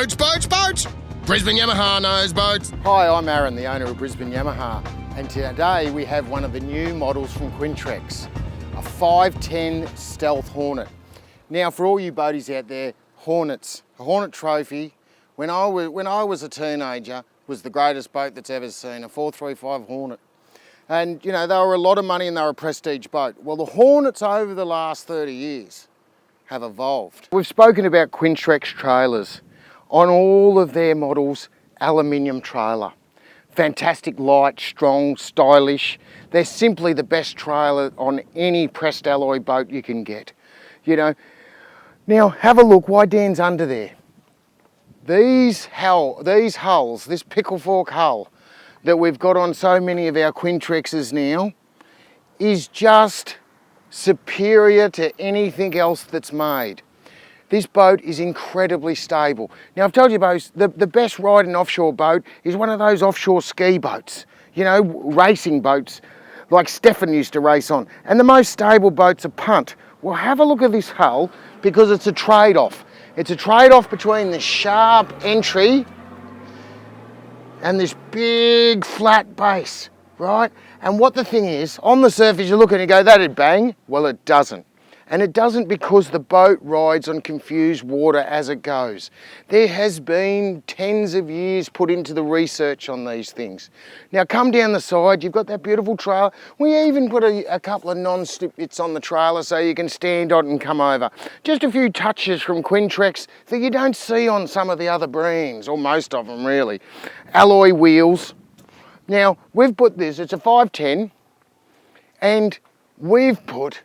Boats, boats, boats! Brisbane Yamaha knows boats. Hi, I'm Aaron, the owner of Brisbane Yamaha, and today we have one of the new models from Quintrex, a 510 Stealth Hornet. Now, for all you boaties out there, Hornets, a Hornet trophy, when I was a teenager, was the greatest boat that's ever seen, a 435 Hornet. And you know, they were a lot of money and they were a prestige boat. Well, the Hornets over the last 30 years have evolved. We've spoken about Quintrex trailers. On all of their models, aluminium trailer. Fantastic, light, strong, stylish. They're simply the best trailer on any pressed alloy boat you can get. You know, now have a look why Dan's under there. These hulls, this picklefork hull that we've got on so many of our Quintrexes now is just superior to anything else that's made. This boat is incredibly stable. Now, I've told you both, the best riding offshore boat is one of those offshore ski boats, you know, racing boats like Stefan used to race on. And the most stable boat's a punt. Well, have a look at this hull because it's a trade-off. It's a trade-off between the sharp entry and this big flat base, right? And what the thing is, on the surface you look and you go, that'd bang. Well, it doesn't. And it doesn't because the boat rides on confused water as it goes. There has been tens of years put into the research on these things. Now come down the side, you've got that beautiful trailer. We even put a couple of non-slip bits on the trailer so you can stand on it and come over. Just a few touches from Quintrex that you don't see on some of the other brands, or most of them really. Alloy wheels. Now we've put this, it's a 510, and we've put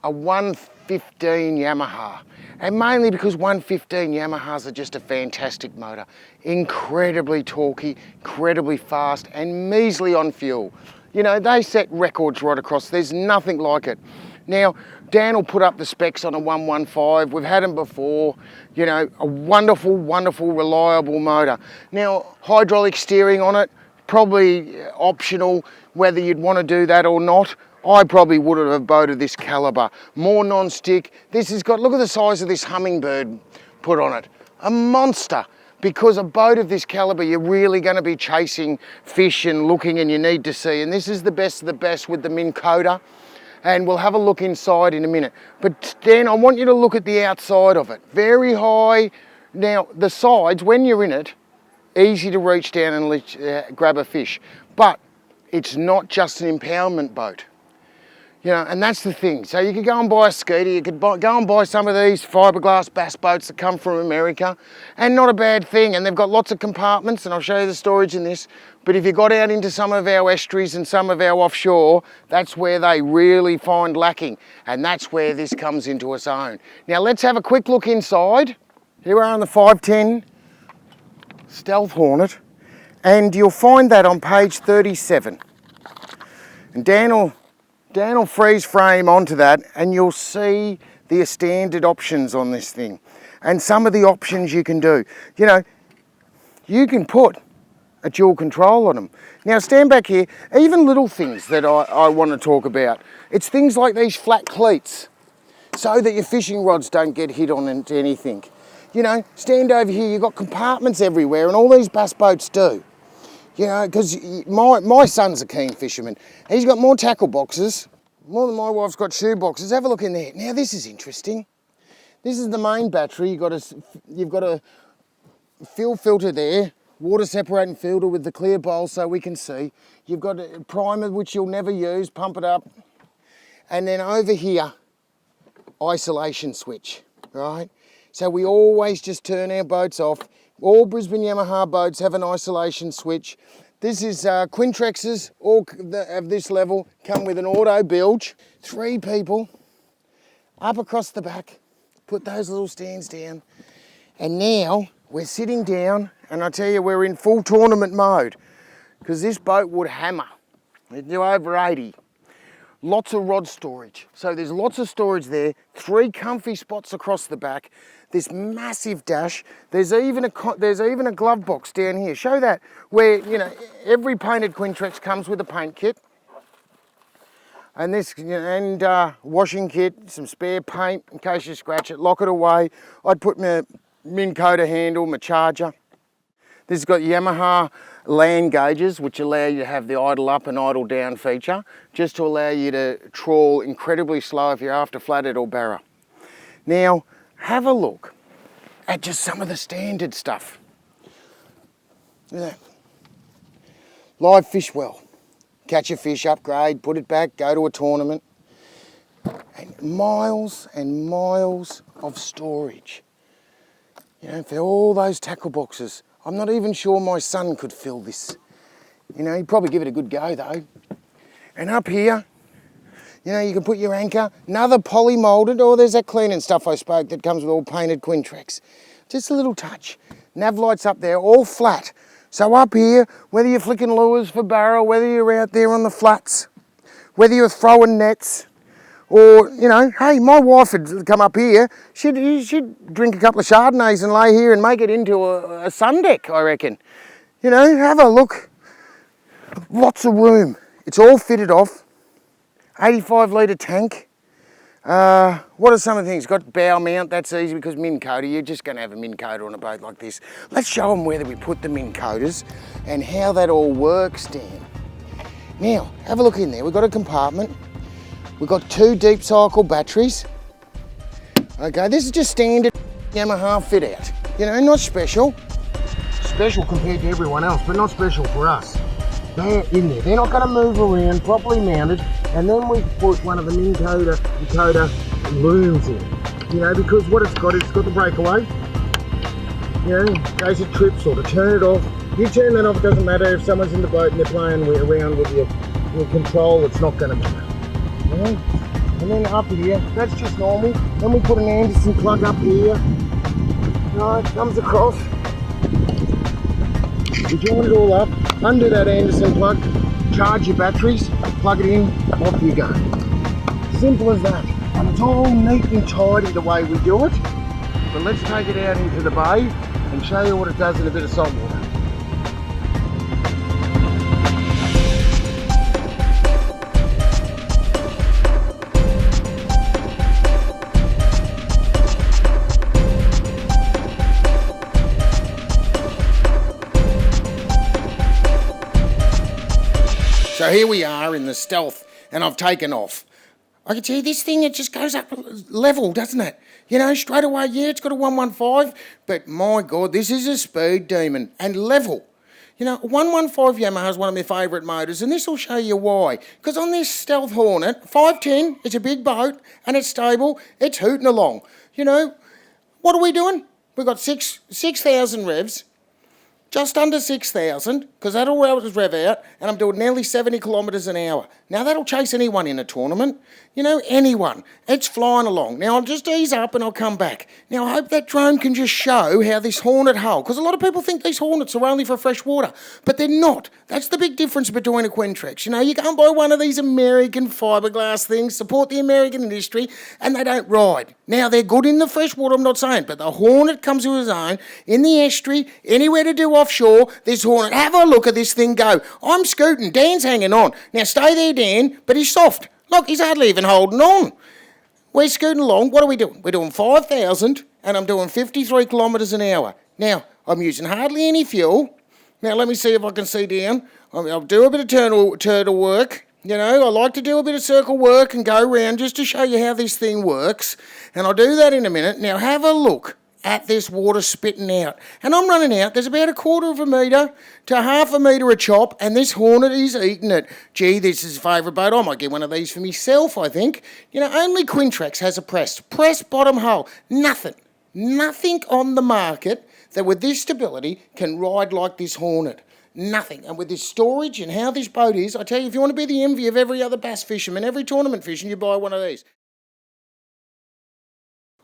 a 115 Yamaha, and mainly because 115 Yamahas are just a fantastic motor. Incredibly torquey, incredibly fast, and measly on fuel. You know, they set records right across. There's nothing like it. Now, Dan will put up the specs on a 115. We've had them before. You know, a wonderful, wonderful, reliable motor. Now, hydraulic steering on it, probably optional whether you'd want to do that or not. I probably would have a boat of this calibre. More non-stick. This has got, look at the size of this hummingbird put on it. A monster. Because a boat of this calibre, you're really going to be chasing fish and looking, and you need to see. And this is the best of the best with the Minn Kota. And we'll have a look inside in a minute. But then I want you to look at the outside of it. Very high. Now, the sides, when you're in it, easy to reach down and grab a fish. But it's not just an impoundment boat. You know, and that's the thing. So you could go and buy a Skeeter, you could go and buy some of these fiberglass bass boats that come from America, and not a bad thing. And they've got lots of compartments, and I'll show you the storage in this. But if you got out into some of our estuaries and some of our offshore, that's where they really find lacking. And that's where this comes into its own. Now let's have a quick look inside. Here we are on the 510 Stealth Hornet, and you'll find that on page 37. And Dan will freeze frame onto that, and you'll see the standard options on this thing and some of the options you can do. You know, you can put a dual control on them. Now stand back here, even little things that I want to talk about. It's things like these flat cleats so that your fishing rods don't get hit on into anything. You know, stand over here, you've got compartments everywhere, and all these bass boats do. You know, because my son's a keen fisherman. He's got more tackle boxes, more than my wife's got shoe boxes. Have a look in there. Now this is interesting. This is the main battery. You've got a fuel filter there, water separating filter with the clear bowl so we can see. You've got a primer which you'll never use, pump it up. And then over here, isolation switch, right? So we always just turn our boats off. All Brisbane Yamaha boats have an isolation switch. This is Quintrexes, all of this level, come with an auto bilge. 3 people up across the back, put those little stands down. And now we're sitting down, and I tell you, we're in full tournament mode because this boat would hammer. It'd do over 80. Lots of rod storage. So there's lots of storage there, 3 comfy spots across the back, this massive dash. There's even a glove box down here. Show that, where, you know, every painted Quintrex comes with a paint kit. And this, you know, and washing kit, some spare paint in case you scratch it, lock it away. I'd put my Minn Kota handle, my charger. This has got Yamaha land gauges, which allow you to have the idle up and idle down feature, just to allow you to trawl incredibly slow if you're after flathead or barra. Now, have a look at just some of the standard stuff. Look at that. Live fish well. Catch a fish, upgrade, put it back, go to a tournament. And miles of storage. You know, for all those tackle boxes. I'm not even sure my son could fill this. You know, he'd probably give it a good go though. And up here, you know, you can put your anchor, another poly moulded, or there's that cleaning stuff I spoke that comes with all painted Quintrex. Just a little touch. Nav lights up there, all flat. So up here, whether you're flicking lures for barra, whether you're out there on the flats, whether you're throwing nets, or, you know, hey, my wife would come up here, she'd drink a couple of Chardonnays and lay here and make it into a sun deck, I reckon. You know, have a look. Lots of room. It's all fitted off. 85 litre tank. What are some of the things? Got bow mount, that's easy because Minn Kota, you're just going to have a Minn Kota on a boat like this. Let's show them where we put the Minn Kotas and how that all works, Dan. Now, have a look in there. We've got a compartment. We've got 2 deep cycle batteries. Okay, this is just standard Yamaha fit out. You know, not special. Special compared to everyone else, but not special for us. They're in there. They're not going to move around, properly mounted. And then we put one of the Minn Kota looms in. You know, because what it's got the breakaway. You know, in case it trips or to turn it off. You turn that off, it doesn't matter. If someone's in the boat and they're playing around with your control, it's not going to matter. And then up here, that's just normal. Then we put an Anderson plug up here. It comes across. We join it all up, undo that Anderson plug, charge your batteries, plug it in, off you go. Simple as that. And it's all neat and tidy the way we do it. But let's take it out into the bay and show you what it does in a bit of salt water. So here we are in the Stealth, and I've taken off. I can tell you this thing, it just goes up level, doesn't it? You know, straight away, yeah, it's got a 115, but my God, this is a speed demon, and level. You know, 115 Yamaha is one of my favourite motors, and this will show you why. Because on this Stealth Hornet, 510, it's a big boat, and it's stable, it's hooting along. You know, what are we doing? We've got 6,000 revs. Just under 6,000, because that'll rev out, and I'm doing nearly 70 kilometres an hour. Now, that'll chase anyone in a tournament. You know, anyone. It's flying along. Now, I'll just ease up and I'll come back. Now, I hope that drone can just show how this Hornet hull, because a lot of people think these Hornets are only for fresh water, but they're not. That's the big difference between a Quintrex. You know, you go and buy one of these American fiberglass things, support the American industry, and they don't ride. Now, they're good in the fresh water, I'm not saying, but the Hornet comes with its own, in the estuary, anywhere to do offshore, this Hornet, have a look at this thing go. I'm scooting, Dan's hanging on. Now, stay there, Dan, but he's soft. Look, he's hardly even holding on. We're scooting along. What are we doing? We're doing 5,000 and I'm doing 53 kilometres an hour. Now, I'm using hardly any fuel. Now, let me see if I can see down. I'll do a bit of turtle work. You know, I like to do a bit of circle work and go around just to show you how this thing works. And I'll do that in a minute. Now, have a look at this water spitting out. And I'm running out. There's about 1/4 of a metre to 1/2 a metre of chop, and this Hornet is eating it. Gee, this is a favourite boat. I might get one of these for myself, I think. You know, only Quintrex has a pressed bottom hull. Nothing on the market that with this stability can ride like this Hornet. Nothing. And with this storage and how this boat is, I tell you, if you want to be the envy of every other bass fisherman, every tournament fishing, you buy one of these.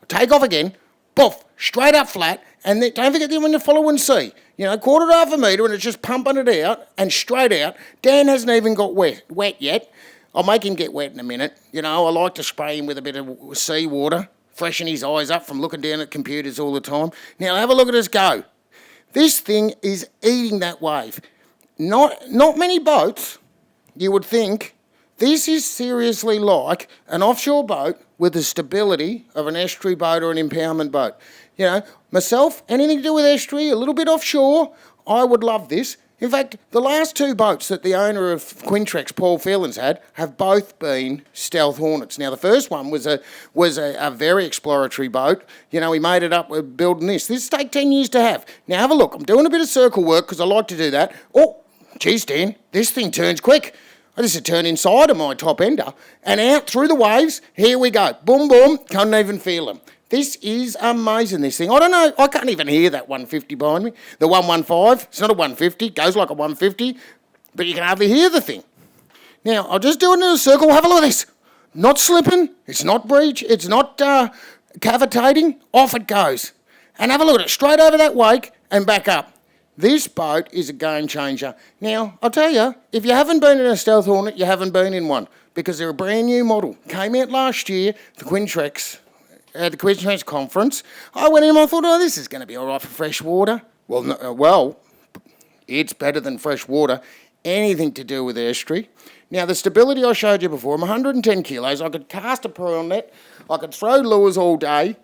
Take off again. Poof, straight up flat, and then, don't forget when you're following C. You know, 1/4 of a metre, and it's just pumping it out, and straight out. Dan hasn't even got wet yet. I'll make him get wet in a minute. You know, I like to spray him with a bit of sea water, freshen his eyes up from looking down at computers all the time. Now, have a look at us go. This thing is eating that wave. Not many boats, you would think, This is seriously like an offshore boat with the stability of an estuary boat or an impoundment boat. You know, myself, anything to do with estuary, a little bit offshore, I would love this. In fact, the last two boats that the owner of Quintrex, Paul Phelan's, had have both been Stealth Hornets. Now, the first one was a very exploratory boat. You know, he made it up with building this. This take 10 years to have. Now, have a look. I'm doing a bit of circle work because I like to do that. Oh, geez, Dan, this thing turns quick. I just turn inside of my top ender and out through the waves. Here we go. Boom, boom. Can't even feel them. This is amazing, this thing. I don't know. I can't even hear that 150 behind me. The 115. It's not a 150. It goes like a 150. But you can hardly hear the thing. Now, I'll just do it in a circle. Have a look at this. Not slipping. It's not breach. It's not cavitating. Off it goes. And have a look at it. Straight over that wake and back up. This boat is a game changer. Now, I'll tell you, if you haven't been in a Stealth Hornet, you haven't been in one. Because they're a brand new model. Came out last year, the Quintrex. At the Quintrex conference, I went in and I thought, oh, this is going to be all right for fresh water. Well, no, it's better than fresh water. Anything to do with estuary. Now, the stability I showed you before, I'm 110 kilos. I could cast a pearl net. I could throw lures all day,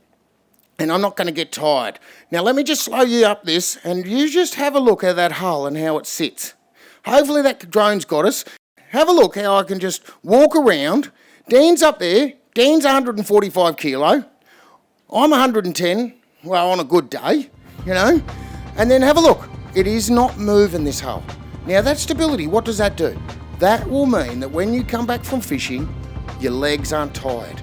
and I'm not going to get tired. Now, let me just slow you up this, and you just have a look at that hull and how it sits. Hopefully that drone's got us. Have a look how I can just walk around. Dan's up there. Dan's 145 kilo. I'm 110, well, on a good day, you know. And then have a look. It is not moving, this hull. Now, that stability, what does that do? That will mean that when you come back from fishing, your legs aren't tired.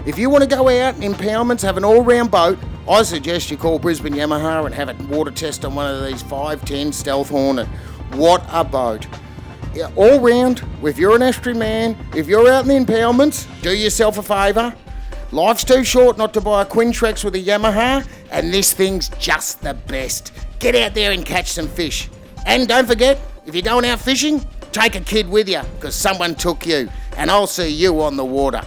If you want to go out in impoundments, have an all-round boat, I suggest you call Brisbane Yamaha and have it water test on one of these 510 Stealth Hornet. What a boat. Yeah, all round, if you're an estuary man, if you're out in the impoundments, do yourself a favour. Life's too short not to buy a Quintrex with a Yamaha, and this thing's just the best. Get out there and catch some fish. And don't forget, if you're going out fishing, take a kid with you, because someone took you, and I'll see you on the water.